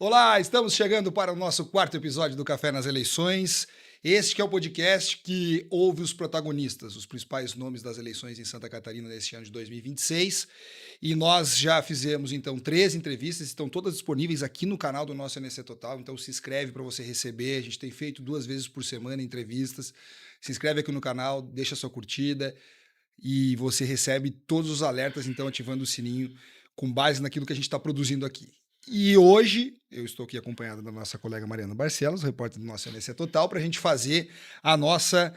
Olá, estamos chegando para o nosso quarto episódio do Café nas Eleições. Este que é o podcast que ouve os protagonistas, os principais nomes das eleições em Santa Catarina neste ano de 2026. E nós já fizemos, então, 3 entrevistas, estão todas disponíveis aqui no canal do nosso NC Total, então se inscreve para você receber. A gente tem feito 2 vezes por semana entrevistas. Se inscreve aqui no canal, deixa sua curtida e você recebe todos os alertas, então, ativando o sininho com base naquilo que a gente está produzindo aqui. E hoje eu estou aqui acompanhado da nossa colega Mariana Barcelos, repórter do nosso NC Total, para a gente fazer a nossa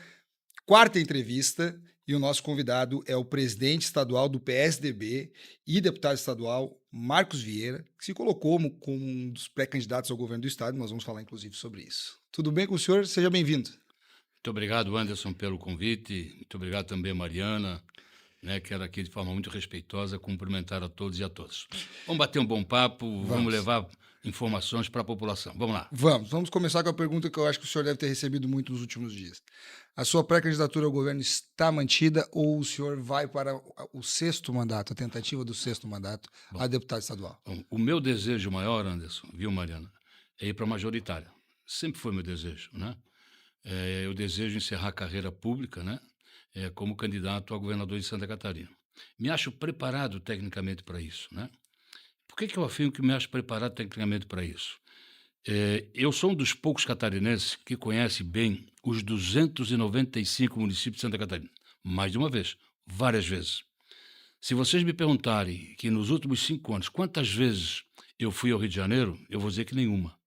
quarta entrevista. E o nosso convidado é o presidente estadual do PSDB e deputado estadual Marcos Vieira, que se colocou como um dos pré-candidatos ao governo do estado. Nós vamos falar, inclusive, sobre isso. Tudo bem com o senhor? Seja bem-vindo. Muito obrigado, Anderson, pelo convite. Muito obrigado também, Mariana. Quero aqui, de forma muito respeitosa, cumprimentar a todos e a todas. Vamos bater um bom papo, vamos levar informações para a população. Vamos lá. Vamos começar com a pergunta que eu acho que o senhor deve ter recebido muito nos últimos dias. A sua pré-candidatura ao governo está mantida ou o senhor vai para o 6º mandato, a tentativa do 6º mandato, a deputado estadual? Bom, o meu desejo maior, Anderson, viu, Mariana, é ir para a majoritária. Sempre foi meu desejo, né? Eu desejo encerrar a carreira pública, né? Como candidato a governador de Santa Catarina. Me acho preparado tecnicamente para isso, né? Por que eu afirmo que me acho preparado tecnicamente para isso? Eu sou um dos poucos catarinenses que conhece bem os 295 municípios de Santa Catarina. Mais de uma vez, várias vezes. Se vocês me perguntarem que nos últimos 5 anos quantas vezes eu fui ao Rio de Janeiro, eu vou dizer que nenhuma.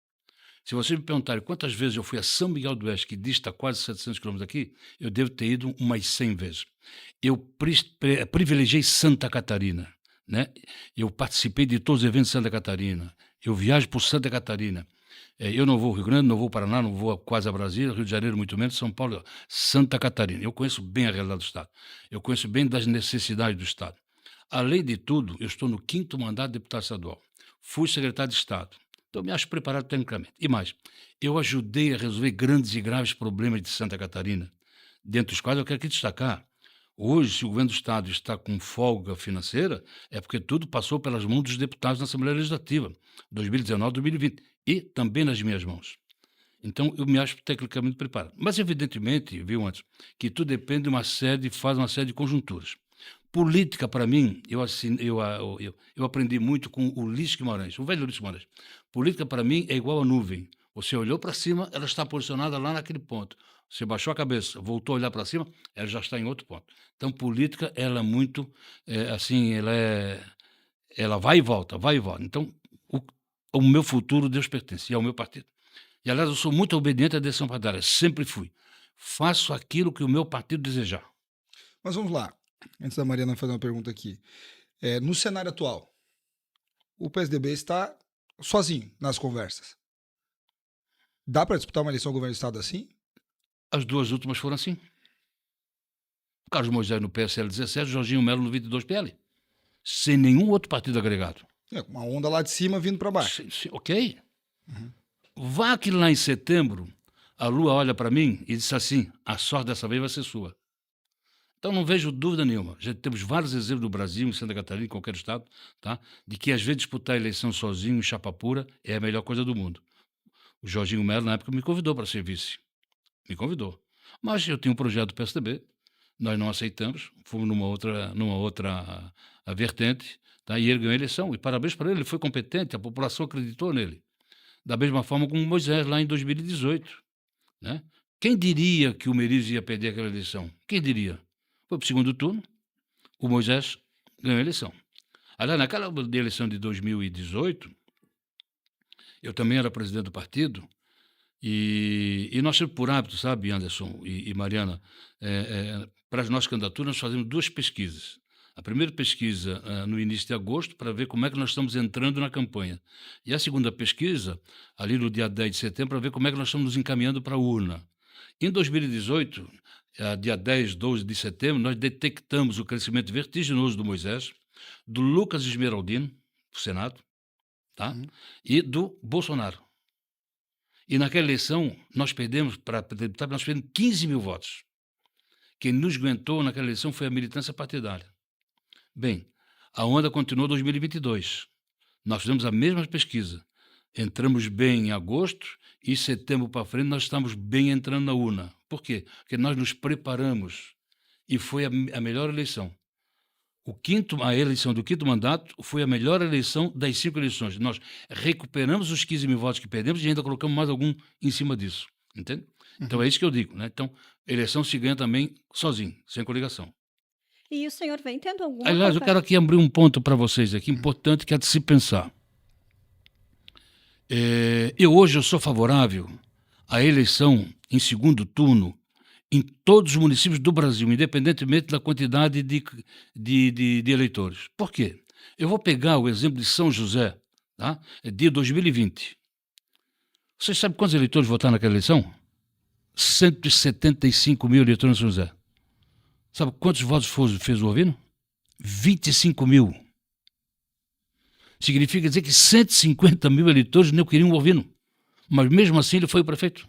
Se vocês me perguntarem quantas vezes eu fui a São Miguel do Oeste, que dista quase 700 quilômetros daqui, eu devo ter ido umas 100 vezes. Eu privilegiei Santa Catarina, né? Eu participei de todos os eventos de Santa Catarina. Eu viajo por Santa Catarina. Eu não vou ao Rio Grande, não vou ao Paraná, não vou quase a Brasília, Rio de Janeiro muito menos, São Paulo, Santa Catarina. Eu conheço bem a realidade do Estado. Eu conheço bem das necessidades do Estado. Além de tudo, eu estou no 5º mandato de deputado estadual. Fui secretário de Estado. Então, me acho preparado tecnicamente. E mais, eu ajudei a resolver grandes e graves problemas de Santa Catarina, dentre os quais eu quero aqui destacar. Hoje, se o governo do Estado está com folga financeira, é porque tudo passou pelas mãos dos deputados na Assembleia Legislativa, 2019, 2020, e também nas minhas mãos. Então, eu me acho tecnicamente preparado. Mas, evidentemente, viu, antes, que tudo depende de uma série de conjunturas. Política, para mim, eu aprendi muito com o Ulisses Guimarães, o velho Ulisses Guimarães. Política, para mim, é igual a nuvem. Você olhou para cima, ela está posicionada lá naquele ponto. Você baixou a cabeça, voltou a olhar para cima, ela já está em outro ponto. Então, política, ela é muito, ela vai e volta, vai e volta. Então, o meu futuro, Deus pertence, e ao meu partido. E, aliás, eu sou muito obediente à decisão partidária, sempre fui. Faço aquilo que o meu partido desejar. Mas vamos lá, antes da Mariana fazer uma pergunta aqui. No cenário atual, o PSDB está sozinho nas conversas. Dá para disputar uma eleição ao governo do estado assim? As 2 últimas foram assim. Carlos Moisés no PSL 17, Jorginho Melo no 22 PL. Sem nenhum outro partido agregado. Uma onda lá de cima vindo para baixo. Ok. Vá que lá em setembro, a Lua olha para mim e diz assim, a sorte dessa vez vai ser sua. Então não vejo dúvida nenhuma. Já temos vários exemplos do Brasil, em Santa Catarina, em qualquer estado, tá? De que às vezes disputar a eleição sozinho, em chapa pura, é a melhor coisa do mundo. O Jorginho Melo, na época, me convidou para ser vice. Me convidou. Mas eu tinha um projeto do PSDB, nós não aceitamos, fomos numa outra vertente, tá? E ele ganhou a eleição. E parabéns para ele foi competente, a população acreditou nele. Da mesma forma como Moisés, lá em 2018. Né? Quem diria que o Merizio ia perder aquela eleição? Quem diria? Foi para o segundo turno, o Moisés ganhou a eleição. Aliás, naquela eleição de 2018, eu também era presidente do partido, e nós temos por hábito, sabe, Anderson e Mariana, para as nossas candidaturas nós fazemos 2 pesquisas. A primeira pesquisa no início de agosto, para ver como é que nós estamos entrando na campanha. E a segunda pesquisa, ali no dia 10 de setembro, para ver como é que nós estamos nos encaminhando para a urna. Em 2018, dia 10, 12 de setembro, nós detectamos o crescimento vertiginoso do Moisés, do Lucas Esmeraldino, para o Senado, tá? E do Bolsonaro. E naquela eleição, nós perdemos, para deputado, nós perdemos 15 mil votos. Quem nos aguentou naquela eleição foi a militância partidária. Bem, a onda continuou em 2022. Nós fizemos a mesma pesquisa. Entramos bem em agosto e setembro para frente nós estamos bem entrando na urna. Por quê? Porque nós nos preparamos e foi a melhor eleição. A eleição do quinto mandato foi a melhor eleição das 5 eleições. Nós recuperamos os 15 mil votos que perdemos e ainda colocamos mais algum em cima disso. Entende? Então é isso que eu digo, né? Então, eleição se ganha também sozinho, sem coligação. E o senhor vem tendo alguma Aliás, eu quero aqui abrir um ponto para vocês aqui, importante, que é de se pensar. Hoje eu sou favorável à eleição em segundo turno em todos os municípios do Brasil, independentemente da quantidade de eleitores. Por quê? Eu vou pegar o exemplo de São José, tá? De 2020. Vocês sabem quantos eleitores votaram naquela eleição? 175 mil eleitores em São José. Sabe quantos votos fez o Ovino? 25 mil. Significa dizer que 150 mil eleitores não queriam o Ovino. Mas mesmo assim ele foi o prefeito.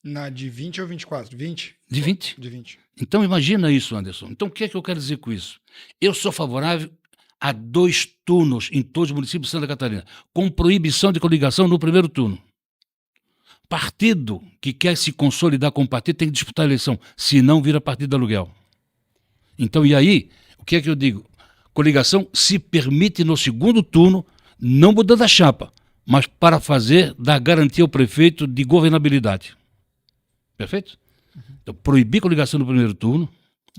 Na de 20 ou 24? 20? De 20. De 20. Então imagina isso, Anderson. Então o que é que eu quero dizer com isso? Eu sou favorável a 2 turnos em todos os municípios de Santa Catarina, com proibição de coligação no primeiro turno. Partido que quer se consolidar como partido tem que disputar a eleição, senão vira partido de aluguel. Então, e aí, o que é que eu digo? Coligação se permite no segundo turno, não mudando a chapa, mas para dar garantia ao prefeito de governabilidade. Perfeito? Então, proibir coligação no primeiro turno,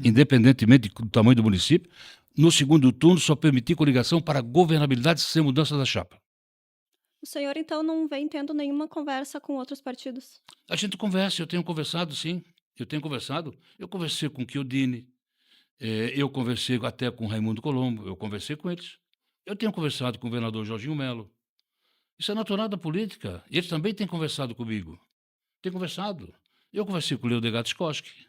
independentemente do tamanho do município. No segundo turno, só permitir coligação para governabilidade sem mudança da chapa. O senhor, então, não vem tendo nenhuma conversa com outros partidos? A gente conversa, eu tenho conversado, sim. Eu conversei com o Chiodini, eu conversei até com o Raimundo Colombo, eu conversei com eles. Eu tenho conversado com o governador Jorginho Melo. Isso é natural da política. Eles também têm conversado comigo. Tem conversado. Eu conversei com o Leodegato Skoski.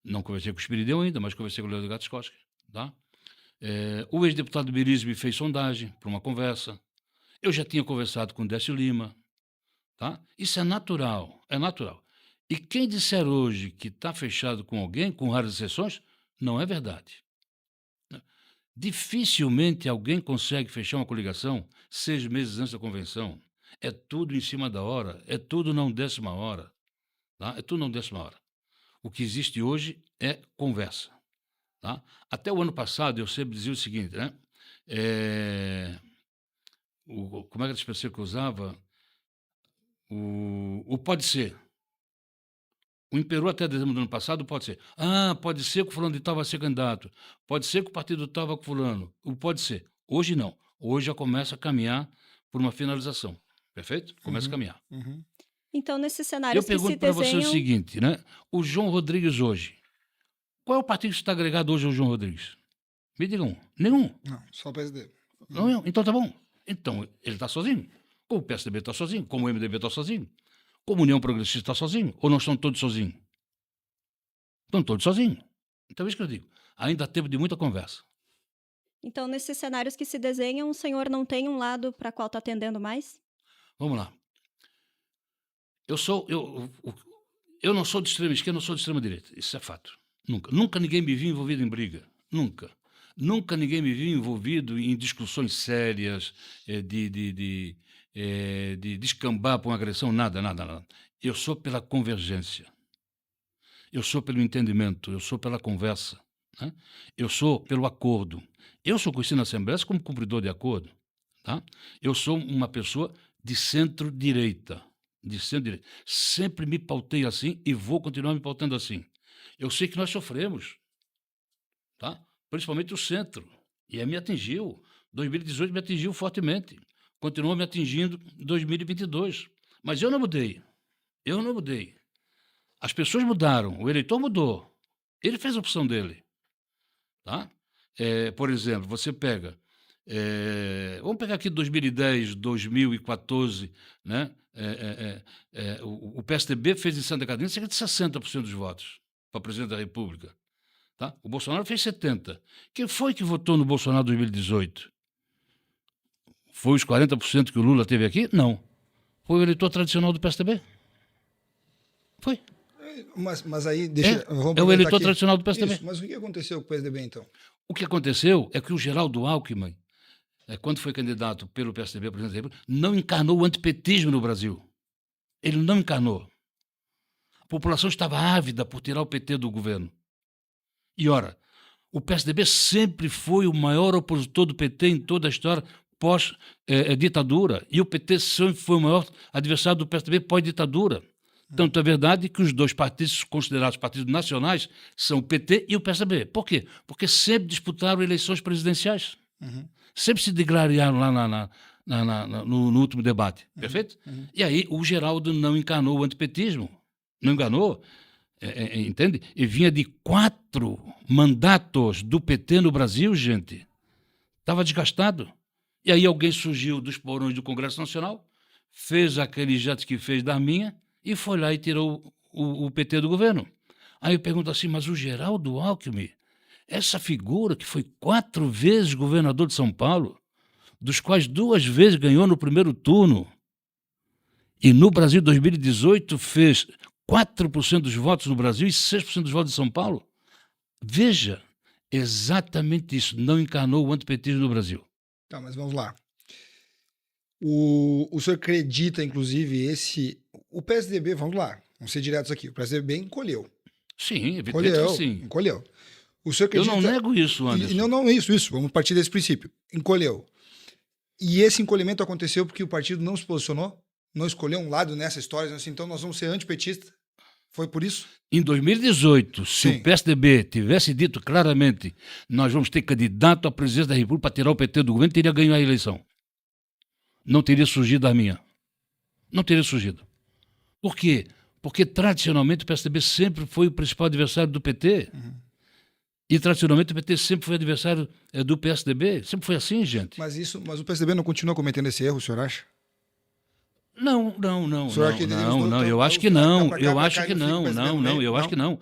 Não conversei com o Espirideu ainda, mas conversei com o Leodegato Skoski. Tá? O ex-deputado Biris me fez sondagem para uma conversa. Eu já tinha conversado com o Décio Lima. Tá? Isso é natural, é natural. E quem disser hoje que está fechado com alguém, com raras exceções, não é verdade. Dificilmente alguém consegue fechar uma coligação 6 meses antes da convenção. É tudo em cima da hora, é tudo não 10ª hora. Tá? É tudo não 10ª hora. O que existe hoje é conversa. Tá? Até o ano passado eu sempre dizia o seguinte, né? Como é que a expressão que eu usava? O pode ser. O imperou até dezembro do ano passado, pode ser. Pode ser que o fulano de tal vai ser candidato. Pode ser que o partido tal vai com fulano. Pode ser. Hoje não. Hoje já começa a caminhar por uma finalização. Perfeito? Começa a caminhar. Uhum. Então, nesses cenários que se Eu pergunto para você o desenham... seguinte, né? O João Rodrigues hoje. Qual é o partido que está agregado hoje ao João Rodrigues? Me digam. Nenhum. Não, só o PSD. Não, então tá bom. Então, ele está sozinho. Como o PSDB está sozinho, como o MDB está sozinho, como a União Progressista está sozinho, ou não estão todos sozinhos? Estão todos sozinhos. Então é isso que eu digo. Ainda há tempo de muita conversa. Então, nesses cenários que se desenham, o senhor não tem um lado para qual está atendendo mais? Vamos lá. Eu não sou de extrema esquerda, não sou de extrema direita. Isso é fato. Nunca. Nunca ninguém me viu envolvido em briga. Nunca. Nunca ninguém me viu envolvido em discussões sérias, de descambar para uma agressão, nada. Eu sou pela convergência. Eu sou pelo entendimento, eu sou pela conversa. Né? Eu sou pelo acordo. Eu sou conhecido na Assembleia como cumpridor de acordo. Tá? Eu sou uma pessoa de centro-direita. Sempre me pautei assim e vou continuar me pautando assim. Eu sei que nós sofremos. Tá? Principalmente o centro, e me atingiu. 2018 me atingiu fortemente. Continuou me atingindo em 2022. Mas eu não mudei. As pessoas mudaram, o eleitor mudou. Ele fez a opção dele. Tá? Por exemplo, você pega... vamos pegar aqui 2010, 2014, né? O PSDB fez em Santa Catarina cerca de 60% dos votos para presidente da República. Tá? O Bolsonaro fez 70%. Quem foi que votou no Bolsonaro em 2018? Foi os 40% que o Lula teve aqui? Não. Foi o eleitor tradicional do PSDB. Foi. Mas aí, deixa... É o eleitor tradicional do PSDB. Isso, mas o que aconteceu com o PSDB, então? O que aconteceu é que o Geraldo Alckmin quando foi candidato pelo PSDB, por exemplo, não encarnou o antipetismo no Brasil. Ele não encarnou. A população estava ávida por tirar o PT do governo. E, ora, o PSDB sempre foi o maior opositor do PT em toda a história pós-ditadura. E o PT sempre foi o maior adversário do PSDB pós-ditadura. Tanto é verdade que os dois partidos considerados partidos nacionais são o PT e o PSDB. Por quê? Porque sempre disputaram eleições presidenciais. Sempre se degladiaram lá no último debate. Perfeito? E aí o Geraldo não encarnou o antipetismo. Não enganou, entende? E vinha de 4 mandatos do PT no Brasil, gente. Estava desgastado. E aí alguém surgiu dos porões do Congresso Nacional, fez aquele jeito que fez da minha e foi lá e tirou o PT do governo. Aí eu pergunto assim, mas o Geraldo Alckmin, essa figura que foi 4 vezes governador de São Paulo, dos quais 2 vezes ganhou no primeiro turno, e no Brasil 2018 fez 4% dos votos no Brasil e 6% dos votos de São Paulo. Veja, exatamente isso, não encarnou o antipetismo no Brasil. Tá, mas vamos lá. O senhor acredita, inclusive, o PSDB, vamos lá, vamos ser diretos aqui, o PSDB encolheu. Sim, evidentemente que sim. Encolheu. O senhor acredita... Eu não nego isso, Anderson. Não, isso, vamos partir desse princípio. Encolheu. E esse encolhimento aconteceu porque o partido não se posicionou? Não escolheu um lado nessa história, assim, então nós vamos ser antipetista? Foi por isso? Em 2018, se o PSDB tivesse dito claramente nós vamos ter candidato à presidência da República para tirar o PT do governo, teria ganho a eleição. Não teria surgido a minha. Não teria surgido. Por quê? Porque tradicionalmente o PSDB sempre foi o principal adversário do PT. E tradicionalmente o PT sempre foi adversário do PSDB. Sempre foi assim, gente. Mas o PSDB não continua cometendo esse erro, o senhor acha? Não, eu acho que não, eu acho que não, eu acho que não,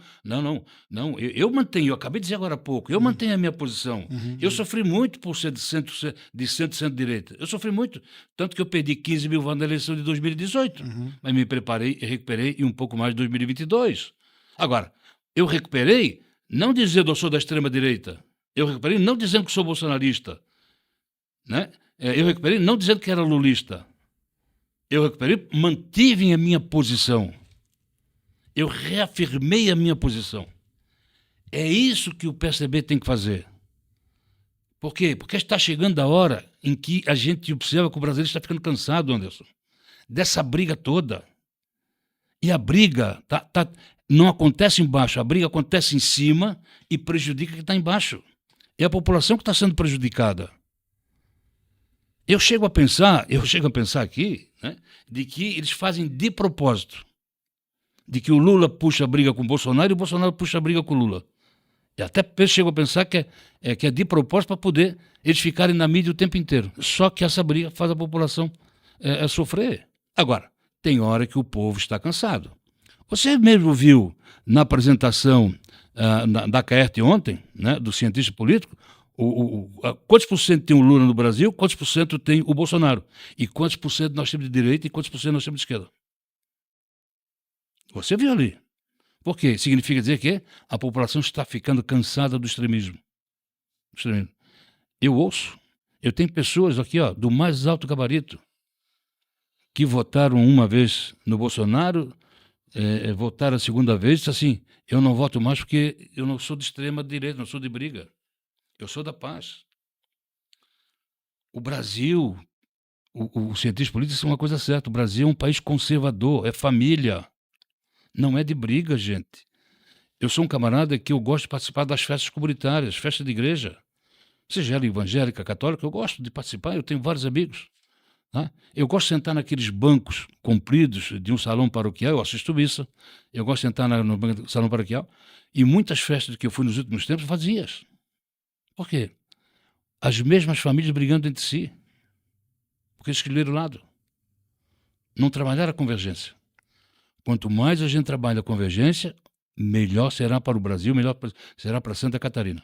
eu mantenho, eu acabei de dizer agora há pouco, eu mantenho a minha posição, eu sofri muito por ser de centro-direita, eu sofri muito, tanto que eu perdi 15 mil votos na eleição de 2018, mas me preparei e recuperei em um pouco mais de 2022. Agora, eu recuperei, não dizendo que eu sou da extrema-direita, eu recuperei não dizendo que sou bolsonarista, né? Eu recuperei não dizendo que era lulista. Eu recuperei, mantive a minha posição. Eu reafirmei a minha posição. É isso que o PSDB tem que fazer. Por quê? Porque está chegando a hora em que a gente observa que o brasileiro está ficando cansado, Anderson, dessa briga toda. E a briga não acontece embaixo, a briga acontece em cima e prejudica quem está embaixo. É a população que está sendo prejudicada. Eu chego a pensar aqui, né, de que eles fazem de propósito, de que o Lula puxa a briga com o Bolsonaro e o Bolsonaro puxa a briga com o Lula. E até chego a pensar que é de propósito para poder eles ficarem na mídia o tempo inteiro. Só que essa briga faz a população sofrer. Agora, tem hora que o povo está cansado. Você mesmo viu na apresentação da Caerte ontem, né, do cientista político, quantos por cento tem o Lula no Brasil, quantos por cento tem o Bolsonaro, e quantos por cento nós temos de direita e quantos por cento nós temos de esquerda. Você viu ali. Por quê? Significa dizer que a população está ficando cansada do extremismo. Eu tenho pessoas aqui, do mais alto gabarito, que votaram uma vez no Bolsonaro, votaram a segunda vez, e disse assim, eu não voto mais porque eu não sou de extrema direita, não sou de briga. Eu sou da paz. O Brasil, o cientista político disse uma coisa certa, o Brasil é um país conservador, é família, não é de briga, gente. Eu sou um camarada que eu gosto de participar das festas comunitárias, festas de igreja, seja ela evangélica, católica, eu gosto de participar, eu tenho vários amigos. Tá? Eu gosto de sentar naqueles bancos compridos de um salão paroquial, eu assisto missa, eu gosto de sentar no banco do salão paroquial, e muitas festas que eu fui nos últimos tempos vazias. Por quê? As mesmas famílias brigando entre si. Porque escolheram o lado. Não trabalharam a convergência. Quanto mais a gente trabalha a convergência, melhor será para o Brasil, melhor será para Santa Catarina.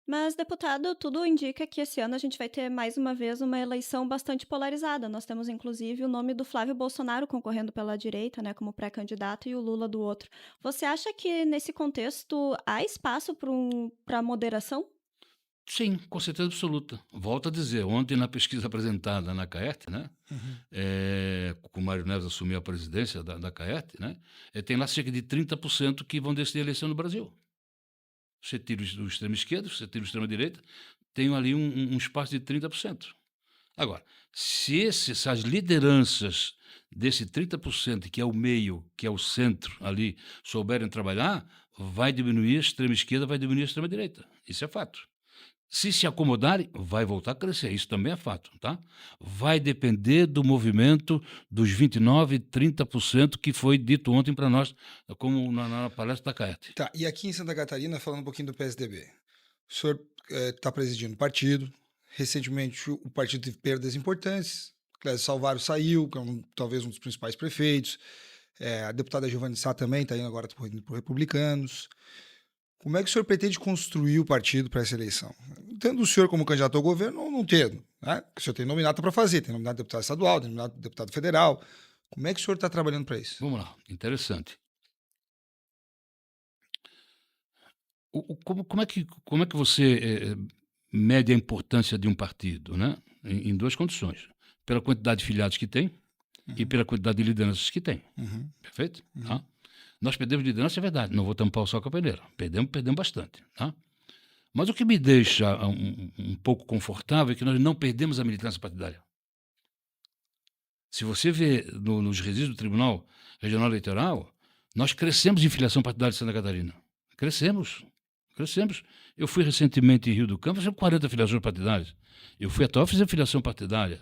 Mas, deputado, tudo indica que esse ano a gente vai ter mais uma vez uma eleição bastante polarizada. Nós temos, inclusive, o nome do Flávio Bolsonaro concorrendo pela direita, né, como pré-candidato, e o Lula do outro. Você acha que, nesse contexto, há espaço para moderação? Sim, com certeza absoluta. Volto a dizer, ontem na pesquisa apresentada na CAERT, né, com o Mário Neves assumiu a presidência da CAERT, né, tem lá cerca de 30% que vão decidir a eleição no Brasil. Você tira o extremo esquerdo, você tira o extremo direita, tem ali um espaço de 30%. Agora, se as lideranças desse 30%, que é o meio, que é o centro ali, souberem trabalhar, vai diminuir a extrema esquerda, vai diminuir a extrema direita. Isso é fato. Se acomodarem, vai voltar a crescer. Isso também é fato, tá? Vai depender do movimento dos 29%, 30% que foi dito ontem para nós, como na palestra da CAET. Tá, e aqui em Santa Catarina, falando um pouquinho do PSDB. O senhor está presidindo o partido. Recentemente, o partido teve perdas importantes. Clésio Salvaro saiu, que é talvez um dos principais prefeitos. A deputada Giovanni Sá também está indo agora por Republicanos. Como é que o senhor pretende construir o partido para essa eleição? Tendo o senhor como candidato ao governo ou não tendo? Né? O senhor tem nominata para fazer, tem nominado deputado estadual, tem nominado deputado federal. Como é que o senhor está trabalhando para isso? Vamos lá, interessante. Como é que você mede a importância de um partido, né? Em duas condições. Pela quantidade de filiados que tem e pela quantidade de lideranças que tem. Perfeito? Tá? Nós perdemos liderança, é verdade. Não vou tampar o sol com a peneira. Perdemos bastante. Tá? Mas o que me deixa um pouco confortável é que nós não perdemos a militância partidária. Se você vê nos registros do Tribunal Regional Eleitoral, nós crescemos em filiação partidária de Santa Catarina. Crescemos. Eu fui recentemente em Rio do Campo, fiz 40 filiações partidárias. Eu fui até fiz filiação partidária.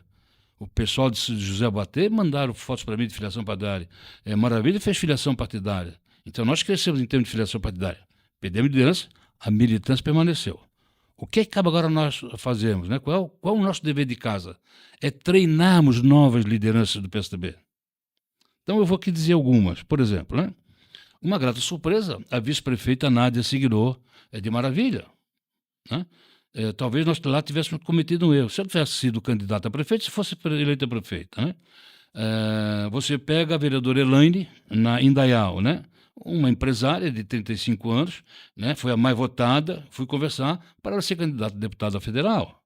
O pessoal de José Batê mandaram fotos para mim de filiação partidária. Maravilha fez filiação partidária. Então nós crescemos em termos de filiação partidária. Perdemos liderança, a militância permaneceu. O que cabe agora nós fazermos? Né? Qual o nosso dever de casa? É treinarmos novas lideranças do PSDB. Então eu vou aqui dizer algumas. Por exemplo, né? Uma grata surpresa, a vice-prefeita Nádia Seguidor de Maravilha. Né? Talvez nós lá tivéssemos cometido um erro. Se eu tivesse sido candidato a prefeito, se fosse eleita prefeita, né? Você pega a vereadora Elaine, na Indaial, né? Uma empresária de 35 anos, né? Foi a mais votada, fui conversar para ela ser candidata a deputada federal.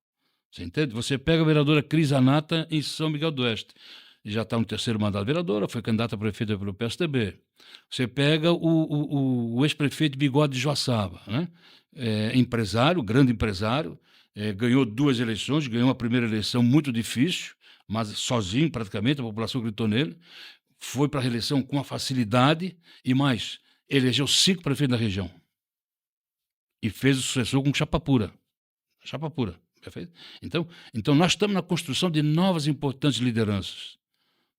Você entende? Você pega a vereadora Cris Anata em São Miguel do Oeste. Já está no terceiro mandato de vereadora, foi candidata a prefeita pelo PSDB. Você pega o ex-prefeito Bigode de Joaçaba, né? Empresário, grande empresário, ganhou 2 eleições, ganhou uma primeira eleição muito difícil, mas sozinho praticamente, a população gritou nele, foi para a reeleição com uma facilidade e mais, elegeu 5 prefeitos da região e fez o sucessor com chapa pura, perfeito? Então nós estamos na construção de novas importantes lideranças.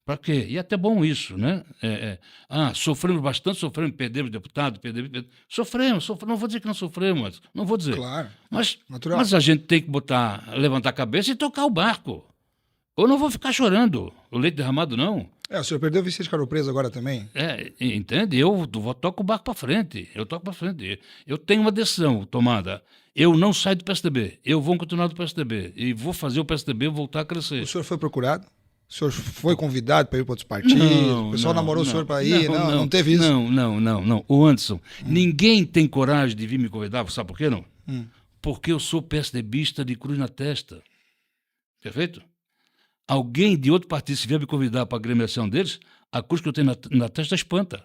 Para quê? E é até bom isso, né? Sofremos bastante, perdemos deputado, sofremos, não vou dizer que não sofremos, não vou dizer. Claro, mas natural. Mas a gente tem que levantar a cabeça e tocar o barco. Eu não vou ficar chorando, o leite derramado não. O senhor perdeu o Vicente Caro Preso agora também? Entende? Eu toco o barco para frente, Eu tenho uma decisão tomada. Eu não saio do PSDB, eu vou continuar do PSDB e vou fazer o PSDB voltar a crescer. O senhor foi procurado? O senhor foi convidado para ir para outros partidos? O pessoal namorou o senhor para ir? Não teve isso? Não. Ô Anderson, ninguém tem coragem de vir me convidar, sabe por quê não? Porque eu sou PSDBista de cruz na testa. Perfeito? Alguém de outro partido, se vier me convidar para a agremiação deles, a cruz que eu tenho na testa espanta.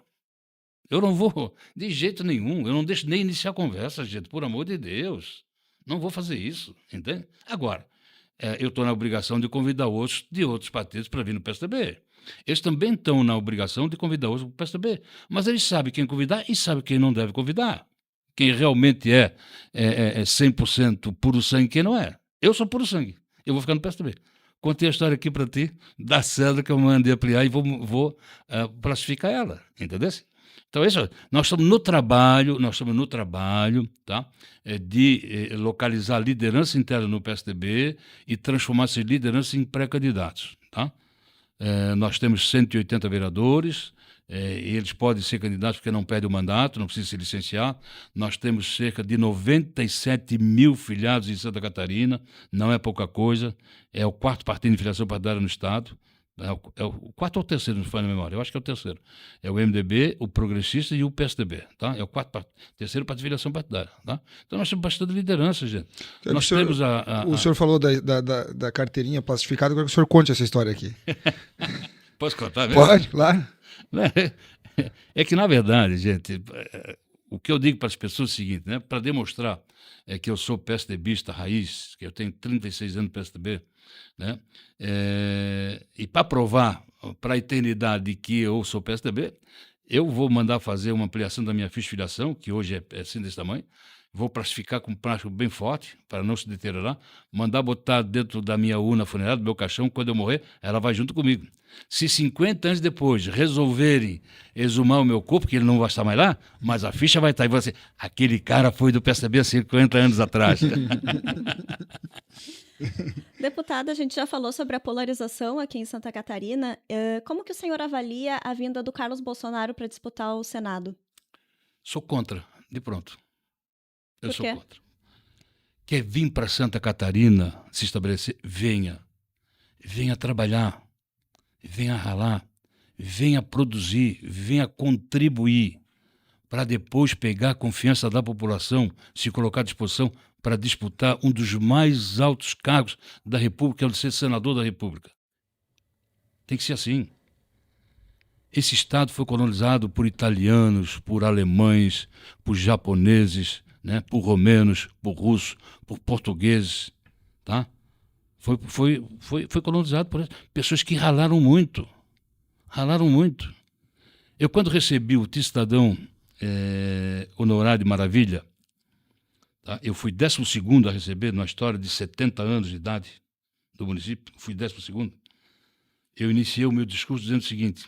Eu não vou, de jeito nenhum, eu não deixo nem iniciar a conversa, gente, por amor de Deus. Não vou fazer isso, entende? Agora, eu estou na obrigação de convidar outros de outros partidos para vir no PSDB. Eles também estão na obrigação de convidar outros para o PSDB. Mas eles sabem quem convidar e sabem quem não deve convidar. Quem realmente é 100% puro sangue e quem não é. Eu sou puro sangue. Eu vou ficar no PSDB. Contei a história aqui para ti, da cédula que eu mandei ampliar e vou classificar ela. Entendeu? Então, nós estamos no trabalho, tá? De localizar a liderança interna no PSDB e transformar essas lideranças em pré-candidatos. Tá? Nós temos 180 vereadores, eles podem ser candidatos porque não perdem o mandato, não precisam se licenciar. Nós temos cerca de 97 mil filiados em Santa Catarina, não é pouca coisa, é o 4º partido de filiação partidária no Estado. É o quarto ou o terceiro, não foi na memória, eu acho que é o terceiro. É o MDB, o Progressista e o PSDB, tá? É o terceiro partido de filiação partidária, tá? Então nós temos bastante liderança, gente. Nós temos O senhor falou da carteirinha plastificada, eu quero que o senhor conte essa história aqui. Posso contar mesmo? Pode, claro. É que, na verdade, gente, o que eu digo para as pessoas é o seguinte, né? Para demonstrar que eu sou PSDBista raiz, que eu tenho 36 anos de PSDB, né? E para provar para a eternidade que eu sou PSDB, eu vou mandar fazer uma ampliação da minha ficha de filiação, que hoje é assim desse tamanho, vou plastificar com plástico bem forte, para não se deteriorar, mandar botar dentro da minha urna funerária, do meu caixão, quando eu morrer, ela vai junto comigo. Se 50 anos depois resolverem exumar o meu corpo, que ele não vai estar mais lá, mas a ficha vai estar, e vai ser, aquele cara foi do PSDB há 50 anos atrás. Deputado, a gente já falou sobre a polarização aqui em Santa Catarina. Como que o senhor avalia a vinda do Carlos Bolsonaro para disputar o Senado? Sou contra, de pronto. Eu Por sou quê? contra. Quer vir para Santa Catarina se estabelecer? Venha. Venha trabalhar. Venha ralar. Venha produzir. Venha contribuir. Para depois pegar a confiança da população, se colocar à disposição para disputar um dos mais altos cargos da República, que é o de ser senador da República. Tem que ser assim. Esse estado foi colonizado por italianos, por alemães, por japoneses, né, por romenos, por russos, por portugueses, tá? Foi colonizado por pessoas que ralaram muito. Ralaram muito. Eu, quando recebi o título cidadão honorário de maravilha, tá? Eu fui 12º a receber na história de 70 anos de idade do município, fui 12º. Eu iniciei o meu discurso dizendo o seguinte: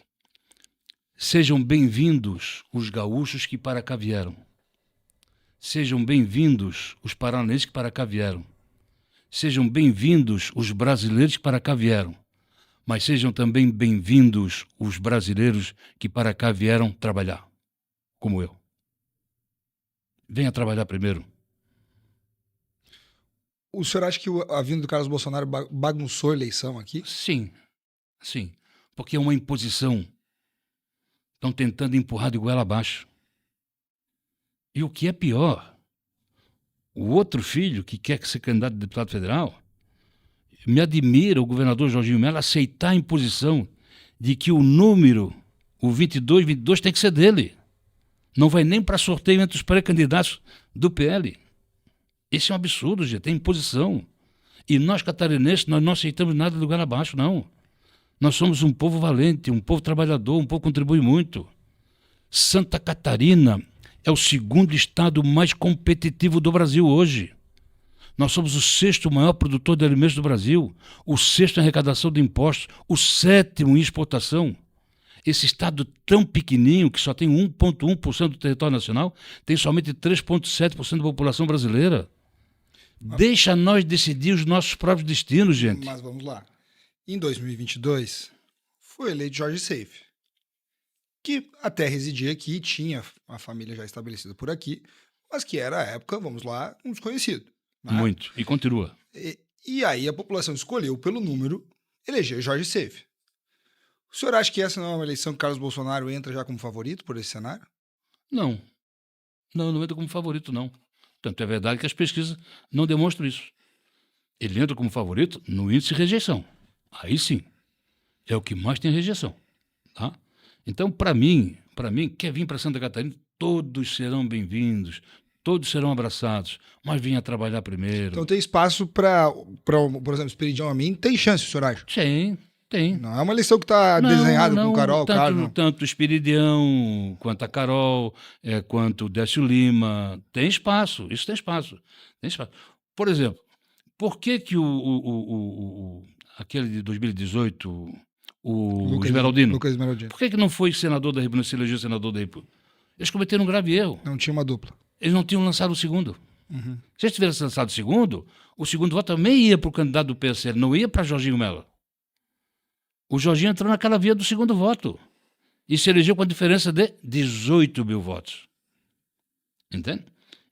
sejam bem-vindos os gaúchos que para cá vieram. Sejam bem-vindos os paranaenses que para cá vieram. Sejam bem-vindos os brasileiros que para cá vieram. Mas sejam também bem-vindos os brasileiros que para cá vieram trabalhar, como eu. Venha trabalhar primeiro. O senhor acha que a vinda do Carlos Bolsonaro bagunçou a eleição aqui? Sim, sim. Porque é uma imposição. Estão tentando empurrar de goela abaixo. E o que é pior, o outro filho que quer ser candidato a deputado federal, me admira o governador Jorginho Mello aceitar a imposição de que o número, o 22 tem que ser dele. Não vai nem para sorteio entre os pré-candidatos do PL. Esse é um absurdo, gente, é imposição. E nós, catarinenses, nós não aceitamos nada de lugar abaixo, não. Nós somos um povo valente, um povo trabalhador, um povo que contribui muito. Santa Catarina é o segundo estado mais competitivo do Brasil hoje. Nós somos o 6º maior produtor de alimentos do Brasil, o 6º em arrecadação de impostos, o 7º em exportação. Esse estado tão pequenininho, que só tem 1,1% do território nacional, tem somente 3,7% da população brasileira. Deixa nós decidir os nossos próprios destinos, gente. Mas vamos lá. Em 2022, foi eleito Jorge Seife, que até residia aqui, tinha a família já estabelecida por aqui, mas que era, à época, vamos lá, um desconhecido. Né? Muito. E continua. E aí a população escolheu, pelo número, eleger Jorge Seife. O senhor acha que essa não é uma eleição que Carlos Bolsonaro entra já como favorito por esse cenário? Não. Não entra como favorito, não. Tanto é verdade que as pesquisas não demonstram isso. Ele entra como favorito no índice de rejeição. Aí sim. É o que mais tem rejeição. Tá? Então, para mim, quer vir para Santa Catarina, todos serão bem-vindos, todos serão abraçados, mas venha trabalhar primeiro. Então tem espaço para, por exemplo, Esperidião Amin, tem chance, o senhor acha? Tem. Não é uma eleição que está desenhada com Carol, Carlos. Tanto o Esperidião, quanto a Carol, quanto o Décio Lima, tem espaço, isso tem espaço. Por exemplo, por que aquele de 2018, o Esmeraldino, Lucas Esmeraldino, por que não foi senador da República, não se elegeu senador da República? Eles cometeram um grave erro. não tinha uma dupla. Eles não tinham lançado o segundo. Uhum. Se eles tivessem lançado o segundo voto também ia para o candidato do PSL, não ia para Jorginho Mello. O Jorginho entrou naquela via do segundo voto e se elegeu com a diferença de 18 mil votos. Entende?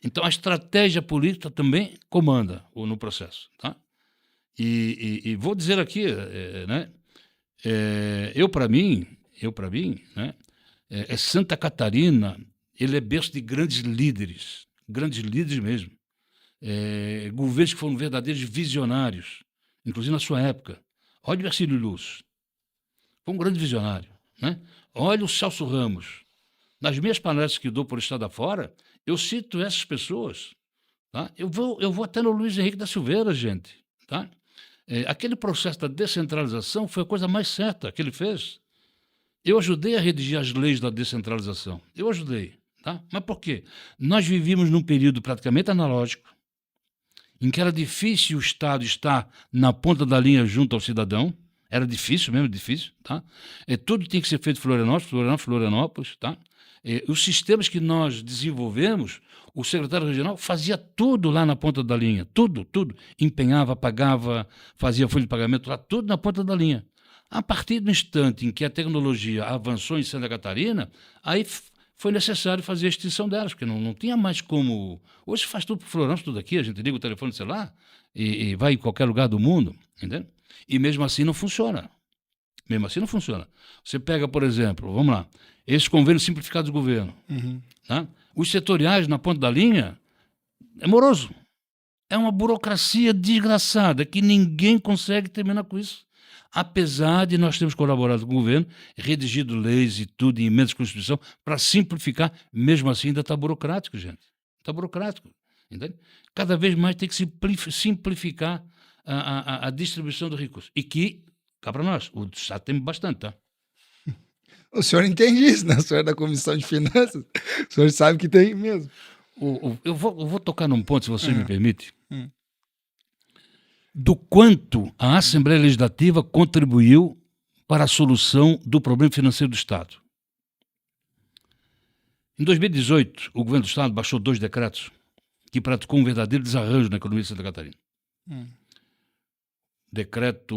Então a estratégia política também comanda no processo. Tá? E vou dizer aqui, né? Eu para mim, né, Santa Catarina, ele é berço de grandes líderes mesmo. Governos que foram verdadeiros visionários, inclusive na sua época. Olha o Hercílio Luz, foi um grande visionário, né? Olha o Celso Ramos. Nas minhas palestras que dou por estado afora, eu cito essas pessoas. Tá? Eu vou até no Luiz Henrique da Silveira, gente. Tá? Aquele processo da descentralização foi a coisa mais certa que ele fez. Eu ajudei a redigir as leis da descentralização. Eu ajudei. Tá? Mas por quê? Nós vivíamos num período praticamente analógico, em que era difícil o Estado estar na ponta da linha junto ao cidadão. Era difícil mesmo, difícil. Tá? Tudo tinha que ser feito em Florianópolis. Tá? Os sistemas que nós desenvolvemos, o secretário regional fazia tudo lá na ponta da linha. Tudo. Empenhava, pagava, fazia folha de pagamento lá, tudo na ponta da linha. A partir do instante em que a tecnologia avançou em Santa Catarina, aí foi necessário fazer a extinção delas, porque não tinha mais como... Hoje faz tudo por Florianópolis, tudo aqui, a gente liga o telefone celular e vai em qualquer lugar do mundo, entendeu? E mesmo assim não funciona. Você pega, por exemplo, vamos lá, esses convênios simplificados do governo. Tá? Os setoriais na ponta da linha é moroso. É uma burocracia desgraçada que ninguém consegue terminar com isso. Apesar de nós termos colaborado com o governo, redigido leis e tudo, em emendas de Constituição, para simplificar, mesmo assim ainda está burocrático, gente. Está burocrático. Entende? Cada vez mais tem que simplificar a distribuição do recurso. E que, cá para nós, o Estado tem bastante, tá? O senhor entende isso, né? O senhor é da Comissão de Finanças. O senhor sabe que tem mesmo. Eu vou tocar num ponto, se você me permite. Do quanto a Assembleia Legislativa contribuiu para a solução do problema financeiro do Estado. Em 2018, o governo do Estado baixou 2 decretos que praticou um verdadeiro desarranjo na economia de Santa Catarina. Decreto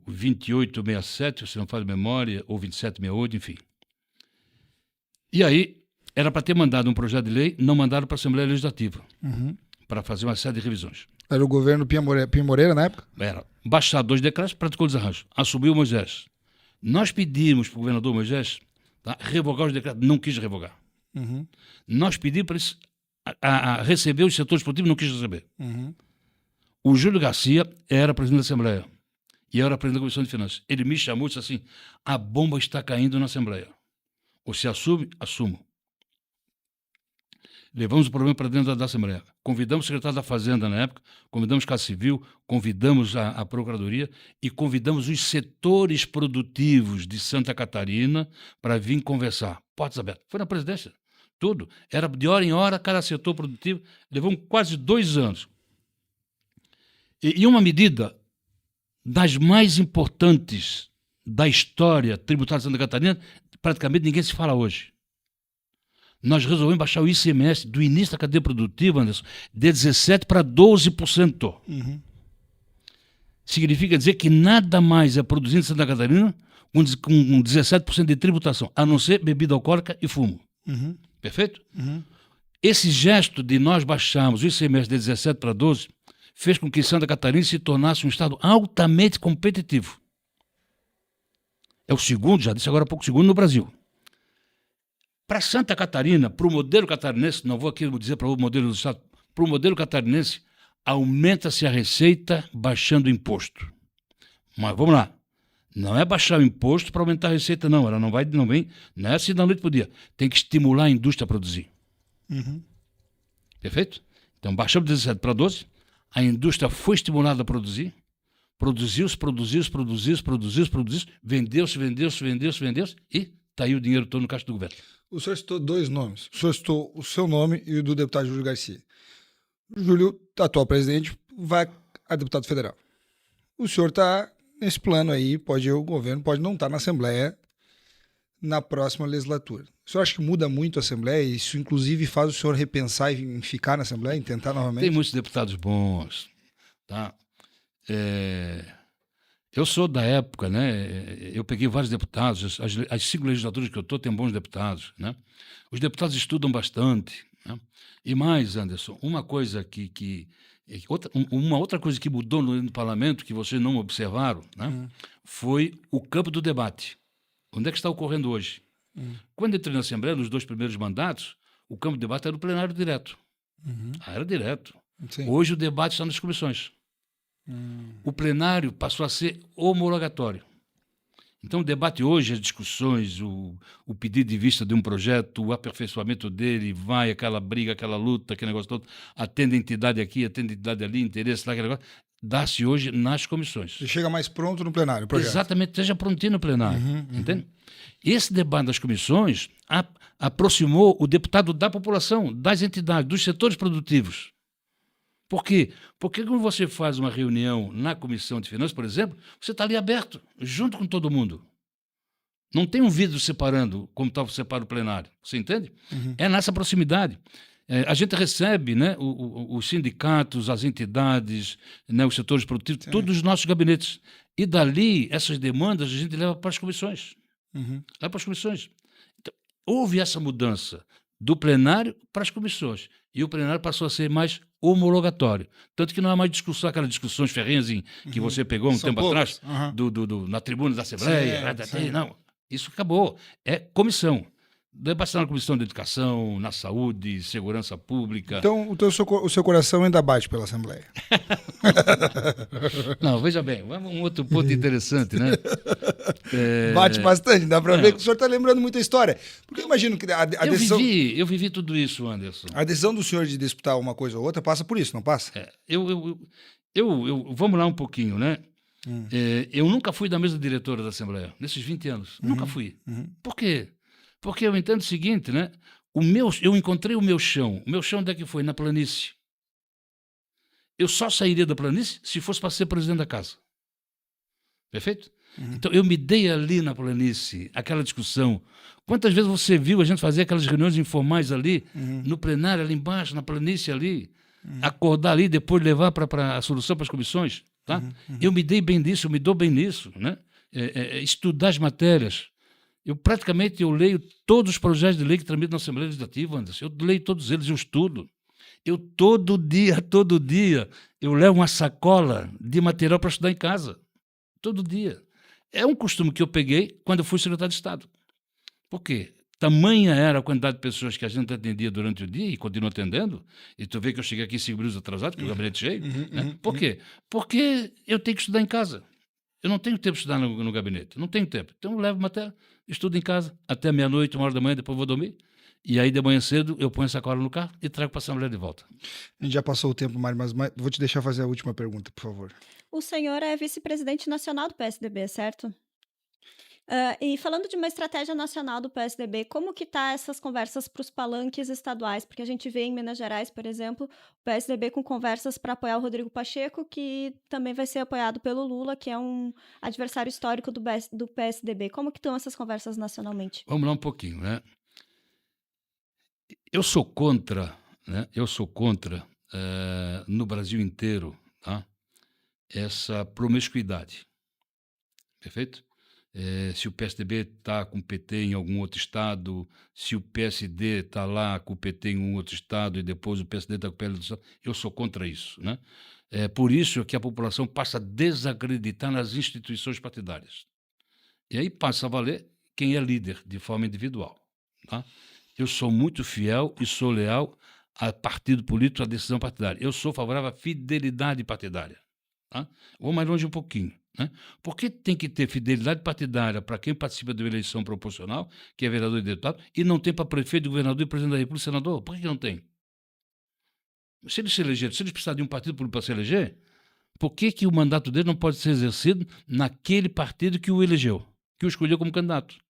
2867, se não faz memória, ou 2768, enfim. E aí, era para ter mandado um projeto de lei, não mandaram para a Assembleia Legislativa, para fazer uma série de revisões. Era o governo Pinho Moreira na época? Era. Baixar 2 decretos, praticou o desarranjo. Assumiu o Moisés. Nós pedimos para o governador Moisés, tá, revogar os decretos, não quis revogar. Nós pedimos para eles receber os setores produtivos, não quis receber. O Júlio Garcia era presidente da Assembleia e eu era presidente da Comissão de Finanças. Ele me chamou e disse assim, a bomba está caindo na Assembleia. Você assume? Assumo. Levamos o problema para dentro da Assembleia. Convidamos o secretário da Fazenda na época, convidamos a Casa Civil, convidamos a Procuradoria e convidamos os setores produtivos de Santa Catarina para vir conversar. Portas abertas. Foi na presidência. Tudo. Era de hora em hora, cada setor produtivo. Levamos quase 2 anos. E uma medida das mais importantes da história tributária de Santa Catarina, praticamente ninguém se fala hoje. Nós resolvemos baixar o ICMS do início da cadeia produtiva, Anderson, de 17% para 12%. Significa dizer que nada mais é produzido em Santa Catarina com 17% de tributação, a não ser bebida alcoólica e fumo. Perfeito? Esse gesto de nós baixarmos o ICMS de 17% para 12% fez com que Santa Catarina se tornasse um estado altamente competitivo. É o segundo, já disse agora há pouco, segundo no Brasil. Para Santa Catarina, para o modelo catarinense, não vou aqui dizer para o modelo do Estado, para o modelo catarinense, aumenta-se a receita baixando o imposto. Mas vamos lá, não é baixar o imposto para aumentar a receita, não. Ela não vem, não é assim da noite para o dia. Tem que estimular a indústria a produzir. Perfeito? Então, baixamos de 17 para 12, a indústria foi estimulada a produzir, produziu-se, vendeu-se e está aí o dinheiro todo no caixa do governo. O senhor citou 2 nomes. O senhor citou o seu nome e o do deputado Júlio Garcia. O Júlio, atual presidente, vai a deputado federal. O senhor está nesse plano aí, o governo pode não estar na Assembleia na próxima legislatura. O senhor acha que muda muito a Assembleia e isso, inclusive, faz o senhor repensar em ficar na Assembleia, em tentar novamente? Tem muitos deputados bons, tá? Eu sou da época, né? Eu peguei vários deputados, as 5 legislaturas que eu estou, tem bons deputados, né? Os deputados estudam bastante, né? E mais, Anderson, uma coisa que Uma outra coisa que mudou no parlamento, que vocês não observaram, né, foi o campo do debate. Onde é que está ocorrendo hoje? Quando entrei na Assembleia, nos 2 primeiros mandatos, o campo de debate era o plenário direto. Era direto. Sim. Hoje o debate está nas comissões. O plenário passou a ser homologatório. Então, o debate hoje, as discussões, o pedido de vista de um projeto, o aperfeiçoamento dele, vai aquela briga, aquela luta, aquele negócio todo, atende a entidade aqui, atende a entidade ali, interesse lá, aquele negócio, dá-se hoje nas comissões. Você chega mais pronto no plenário, o projeto. Exatamente, esteja prontinho no plenário, entende? Esse debate das comissões aproximou o deputado da população, das entidades, dos setores produtivos. Por quê? Porque quando você faz uma reunião na Comissão de Finanças, por exemplo, você está ali aberto, junto com todo mundo. Não tem um vidro separando, como separa o plenário. Você entende? É nessa proximidade. A gente recebe, né, os sindicatos, as entidades, né, os setores produtivos, todos os nossos gabinetes. E dali, essas demandas, a gente leva para as comissões. Leva para as comissões. Então, houve essa mudança do plenário para as comissões. E o plenário passou a ser mais homologatório. Tanto que não há mais discussão, aquelas discussões ferrenhas que você pegou um tempo atrás, na tribuna da Assembleia. Não, isso acabou. É comissão. Deve passar na Comissão de Educação, na Saúde, Segurança Pública. Então, o seu coração ainda bate pela Assembleia. Não, veja bem, um outro ponto interessante, né? Bate bastante, dá para ver que o senhor está lembrando muita história. Porque eu imagino que a decisão... Eu vivi tudo isso, Anderson. A decisão do senhor de disputar uma coisa ou outra passa por isso, não passa? Vamos lá um pouquinho, né? Eu nunca fui da mesa diretora da Assembleia, nesses 20 anos. Nunca fui. Por quê? Porque eu entendo o seguinte, né? Eu encontrei o meu chão. O meu chão onde é que foi? Na planície. Eu só sairia da planície se fosse para ser presidente da casa. Perfeito? Então, eu me dei ali na planície, aquela discussão. Quantas vezes você viu a gente fazer aquelas reuniões informais ali, no plenário, ali embaixo, na planície ali, acordar ali, depois levar para a solução para as comissões? Tá? Eu me dei bem nisso, eu me dou bem nisso. Né? Estudar as matérias. Eu leio todos os projetos de lei que tramitam na Assembleia Legislativa, Anderson. Eu leio todos eles, eu estudo. Eu todo dia, eu levo uma sacola de material para estudar em casa. Todo dia. É um costume que eu peguei quando eu fui secretário de Estado. Por quê? Tamanha era a quantidade de pessoas que a gente atendia durante o dia e continua atendendo. E tu vê que eu cheguei aqui 5 minutos atrasado, porque o gabinete cheio. Né? Por quê? Porque eu tenho que estudar em casa. Eu não tenho tempo de estudar no gabinete. Não tenho tempo. Então eu levo matéria, estudo em casa, até meia-noite, 1h da manhã, depois vou dormir. E aí, de manhã cedo, eu ponho essa sacola no carro e trago para a Assembleia de volta. A gente já passou o tempo, Mário, mas vou te deixar fazer a última pergunta, por favor. O senhor é vice-presidente nacional do PSDB, certo? E falando de uma estratégia nacional do PSDB, como que tá essas conversas para os palanques estaduais? Porque a gente vê em Minas Gerais, por exemplo, o PSDB com conversas para apoiar o Rodrigo Pacheco, que também vai ser apoiado pelo Lula, que é um adversário histórico do PSDB. Como que estão essas conversas nacionalmente? Vamos lá um pouquinho, né? Eu sou contra, né? No Brasil inteiro, tá? Essa promiscuidade. Perfeito? Se o PSDB está com o PT em algum outro estado, se o PSD está lá com o PT em um outro estado e depois o PSD está com o PL do estado, eu sou contra isso. Né? Por isso que a população passa a desacreditar nas instituições partidárias. E aí passa a valer quem é líder de forma individual. Tá? Eu sou muito fiel e sou leal a partido político, à decisão partidária. Eu sou favorável à fidelidade partidária. Tá? Vou mais longe um pouquinho. Né? Por que tem que ter fidelidade partidária para quem participa de uma eleição proporcional, que é vereador e deputado, e não tem para prefeito, governador e presidente da República e senador? Por que não tem? Se eles se elegerem, se eles precisarem de um partido político para se eleger, por que o mandato dele não pode ser exercido naquele partido que o elegeu, que o escolheu como candidato?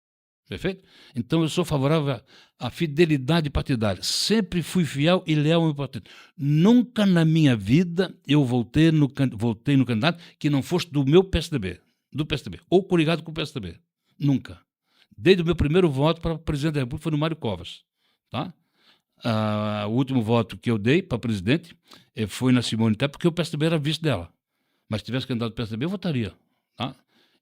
Perfeito? Então, eu sou favorável à fidelidade partidária. Sempre fui fiel e leal ao meu partido. Nunca na minha vida eu voltei no candidato que não fosse do meu PSDB, ou coligado com o PSDB. Nunca. Desde o meu primeiro voto para presidente da República foi no Mário Covas. Tá? O último voto que eu dei para presidente foi na Simone Tebet, porque o PSDB era vice dela. Mas se tivesse candidato do PSDB, eu votaria. Tá?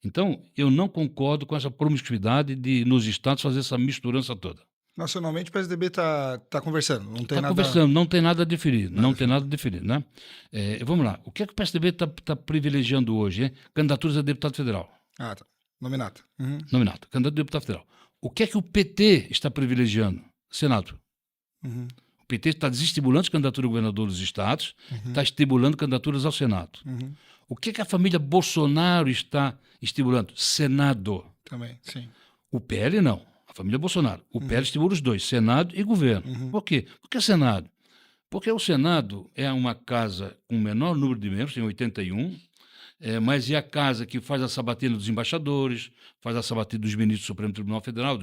Então, eu não concordo com essa promiscuidade de, nos estados, fazer essa misturança toda. Nacionalmente, o PSDB está conversando, não tem Está nada... conversando, não tem nada definido, não tem nada definido, né? Vamos lá, o que é que o PSDB está privilegiando hoje, hein? Candidaturas a deputado federal, Ah, tá. Nominata. Uhum. nominado, candidato a deputado federal. O que é que o PT está privilegiando? Senado. Uhum. O PT está desestimulando a candidatura ao governador dos estados, está estimulando candidaturas ao Senado. Uhum. O que é que a família Bolsonaro está estimulando? Senado. Também, sim. O PL não. A família Bolsonaro. O PL estimula os dois, Senado e governo. Por quê? Por que Senado? Porque o Senado é uma casa com o menor número de membros, tem 81, mas é a casa que faz a sabatina dos embaixadores, faz a sabatina dos ministros do Supremo Tribunal Federal,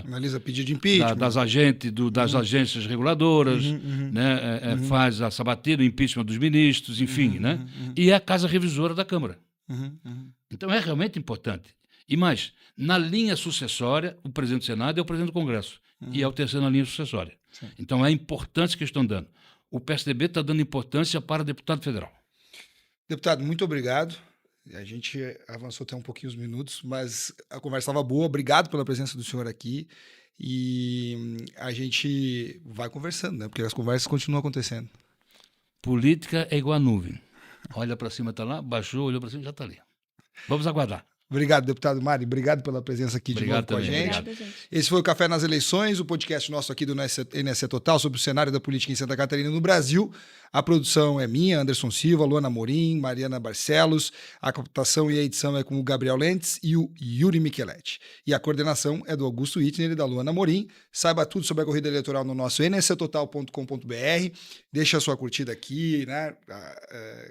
Analisa pedido de impeachment. das agências reguladoras, né? Faz a sabatina, o impeachment dos ministros, enfim, né? E é a casa revisora da Câmara. Então é realmente importante. E mais, na linha sucessória, o presidente do Senado é o presidente do Congresso. E é o terceiro na linha sucessória. Sim. Então é a importância que estão dando. O PSDB está dando importância para deputado federal. Deputado, muito obrigado. A gente avançou até um pouquinho os minutos, mas a conversa estava boa. Obrigado pela presença do senhor aqui. E a gente vai conversando, né? Porque as conversas continuam acontecendo. Política é igual a nuvem. Olha para cima, está lá, baixou, olhou para cima, já está ali. Vamos aguardar. Obrigado, deputado Mário. Obrigado pela presença aqui de novo com a gente. Obrigada, gente. Esse foi o Café nas Eleições, o podcast nosso aqui do NSC Total sobre o cenário da política em Santa Catarina e no Brasil. A produção é minha, Anderson Silva, Luana Morim, Mariana Barcelos. A captação e a edição é com o Gabriel Lentz e o Yuri Micheletti. E a coordenação é do Augusto Ittner e da Luana Morim. Saiba tudo sobre a corrida eleitoral no nosso nsctotal.com.br. Deixa a sua curtida aqui, né?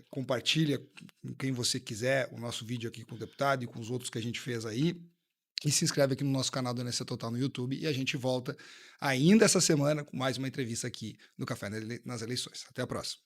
Compartilha com quem você quiser o nosso vídeo aqui com o deputado e com os outros que a gente fez aí. E se inscreve aqui no nosso canal do NSC Total no YouTube. E a gente volta ainda essa semana com mais uma entrevista aqui no Café nas Eleições. Até a próxima.